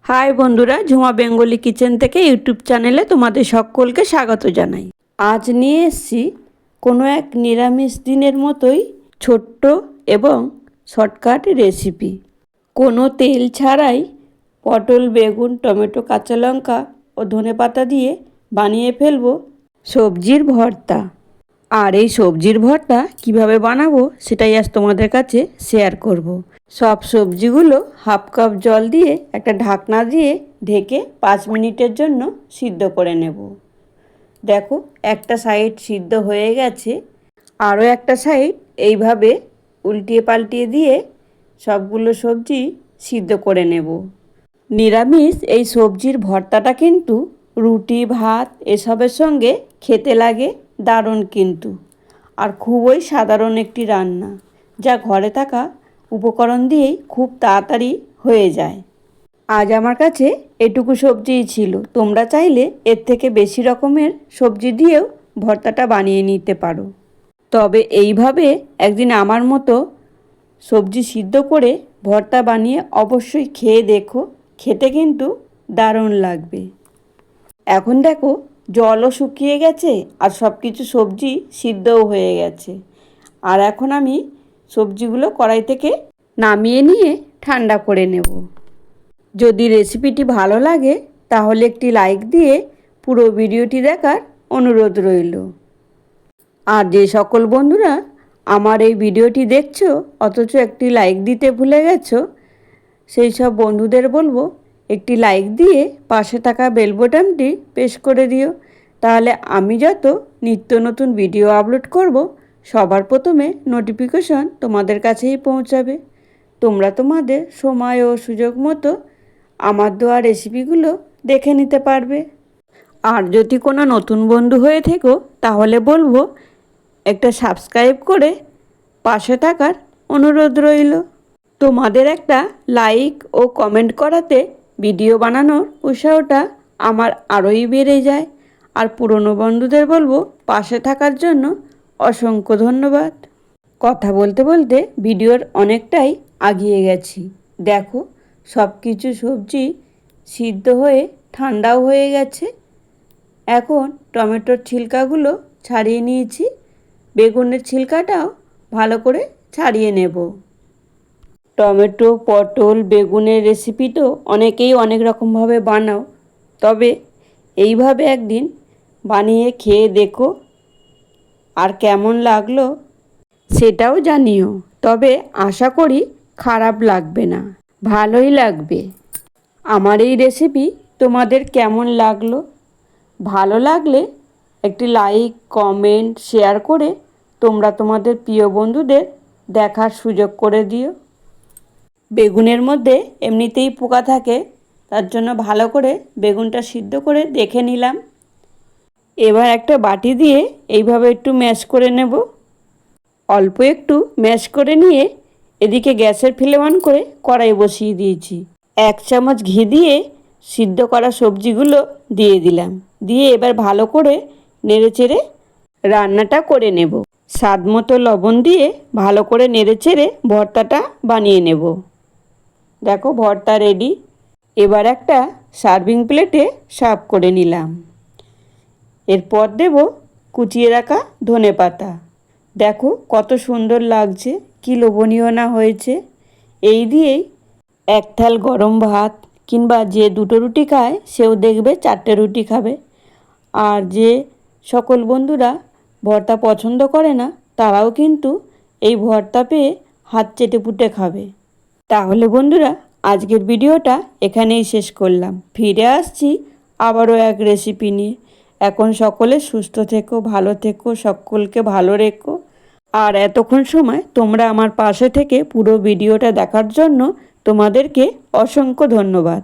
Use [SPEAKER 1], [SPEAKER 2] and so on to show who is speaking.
[SPEAKER 1] High বন্ধুরা, Jhuma Bengali kitchen থেকে YouTube চ্যানেলে তোমাদের সকলকে স্বাগত জানাই। আজ নিয়ে এসেছি কোনো এক নিরামিষ দিনের মতোই ছোট্ট এবং শর্টকাট রেসিপি। কোনো তেল ছাড়াই পটল, বেগুন, টমেটো, কাঁচা লঙ্কা ও ধনেপাতা দিয়ে বানিয়ে ফেলবো সবজির ভর্তা। আর এই সবজির ভর্তা কিভাবে বানাবো সেটাই আজ তোমাদের কাছে শেয়ার করব। সব সবজিগুলো হাফ কাপ জল দিয়ে একটা ঢাকনা দিয়ে ঢেকে 5 মিনিটের জন্য সিদ্ধ করে নেব। দেখো, একটা সাইড সিদ্ধ হয়ে গেছে, আরও একটা সাইড এইভাবে উল্টিয়ে পাল্টিয়ে দিয়ে সবগুলো সবজি সিদ্ধ করে নেব। নিরামিষ এই সবজির ভর্তাটা কিন্তু রুটি, ভাত এসবের সঙ্গে খেতে লাগে দারুণ কিন্তু। আর খুবই সাধারণ একটি রান্না, যা ঘরে থাকা উপকরণ দিয়েই খুব তাড়াতাড়ি হয়ে যায়। আজ আমার কাছে এটুকু সবজিই ছিল। তোমরা চাইলে এর থেকে বেশি রকমের সবজি দিয়েও ভর্তাটা বানিয়ে নিতে পারো। তবে এইভাবে একদিন আমার মতো সবজি সিদ্ধ করে ভর্তা বানিয়ে অবশ্যই খেয়ে দেখো, খেতে কিন্তু দারুণ লাগবে। এখন দেখো, জলও শুকিয়ে গেছে আর সব কিছু সবজি সিদ্ধও হয়ে গেছে। আর এখন আমি সবজিগুলো কড়াই থেকে নামিয়ে নিয়ে ঠান্ডা করে নেব। যদি রেসিপিটি ভালো লাগে তাহলে একটি লাইক দিয়ে পুরো ভিডিওটি দেখার অনুরোধ রইল। আর যে সকল বন্ধুরা আমার এই ভিডিওটি দেখছো অথচ একটি লাইক দিতে ভুলে গেছো, সেই সব বন্ধুদের বলবো একটি লাইক দিয়ে পাশে থাকা বেল বাটনটি প্রেস করে দিও। তাহলে আমি যত নিত্য নতুন ভিডিও আপলোড করব সবার প্রথমে নোটিফিকেশন তোমাদের কাছেই পৌঁছাবে। তোমরা তোমাদের সময় ও সুযোগ মতো আমার দেওয়া রেসিপিগুলো দেখে নিতে পারবে। আর যদি কোনো নতুন বন্ধু হয়ে থেকো তাহলে বলবো একটা সাবস্ক্রাইব করে পাশে থাকার অনুরোধ রইল। তোমাদের একটা লাইক ও কমেন্ট করাতে ভিডিও বানানোর উৎসাহটা আমার আরোই বেড়ে যায়। আর পুরনো বন্ধুদের বলবো পাশে থাকার জন্য অসংখ্য ধন্যবাদ। কথা বলতে বলতে ভিডিওর অনেকটাই আগিয়ে গেছি। দেখো, সব কিছু সবজি সিদ্ধ হয়ে ঠান্ডাও হয়ে গেছে। এখন টমেটোর ছিলকাগুলো ছাড়িয়ে নিয়েছি, বেগুনের ছিলকাটাও ভালো করে ছাড়িয়ে নেব। টমেটো, পটল, বেগুনের রেসিপি তো অনেকেই অনেক রকমভাবে বানাও, তবে এইভাবে একদিন বানিয়ে খেয়ে দেখো, আর কেমন লাগলো সেটাও জানিও। তবে আশা করি খারাপ লাগবে না, ভালোই লাগবে। আমার এই রেসিপি তোমাদের কেমন লাগলো? ভালো লাগলে একটি লাইক, কমেন্ট, শেয়ার করে তোমরা তোমাদের প্রিয় বন্ধুদের দেখার সুযোগ করে দিও। বেগুনের মধ্যে এমনিতেই পোকা থাকে, তার জন্য ভালো করে বেগুনটা সিদ্ধ করে দেখে নিলাম। এবার একটা বাটি দিয়ে এইভাবে একটু ম্যাশ করে নেব। অল্প একটু ম্যাশ করে নিয়ে এদিকে গ্যাসের ফ্লেম অন করে কড়াই বসিয়ে দিয়েছি। 1 চামচ ঘি দিয়ে সিদ্ধ করা সবজিগুলো দিয়ে দিলাম। দিয়ে এবার ভালো করে নেড়েচেড়ে রান্নাটা করে নেব। স্বাদ মতো লবণ দিয়ে ভালো করে নেড়েচেড়ে ভর্তাটা বানিয়ে নেব। দেখো, ভর্তা রেডি। এবার একটা সার্ভিং প্লেটে সার্ভ করে নিলাম। এরপর দেব কুচিয়ে রাখা ধনেপাতা। দেখো কত সুন্দর লাগছে, কি লোভনীয় না হয়েছে। এই দিয়েই 1 থাল গরম ভাত, কিংবা যে 2টো রুটি খায় সেও দেখবে 4টে রুটি খাবে। আর যে সকল বন্ধুরা ভর্তা পছন্দ করে না তারাও কিন্তু এই ভর্তা পেয়ে হাত চেটে পুটে খাবে। তাহলে বন্ধুরা, আজকের ভিডিওটা এখানেই শেষ করলাম। ফিরে আসছি আবারও এক রেসিপি নিয়ে। এখন সকলে সুস্থ থেকো, ভালো থেকো, সকলকে ভালো রেখো। আর এতক্ষণ সময় তোমরা আমার পাশে থেকে পুরো ভিডিওটা দেখার জন্য তোমাদেরকে অসংখ্য ধন্যবাদ।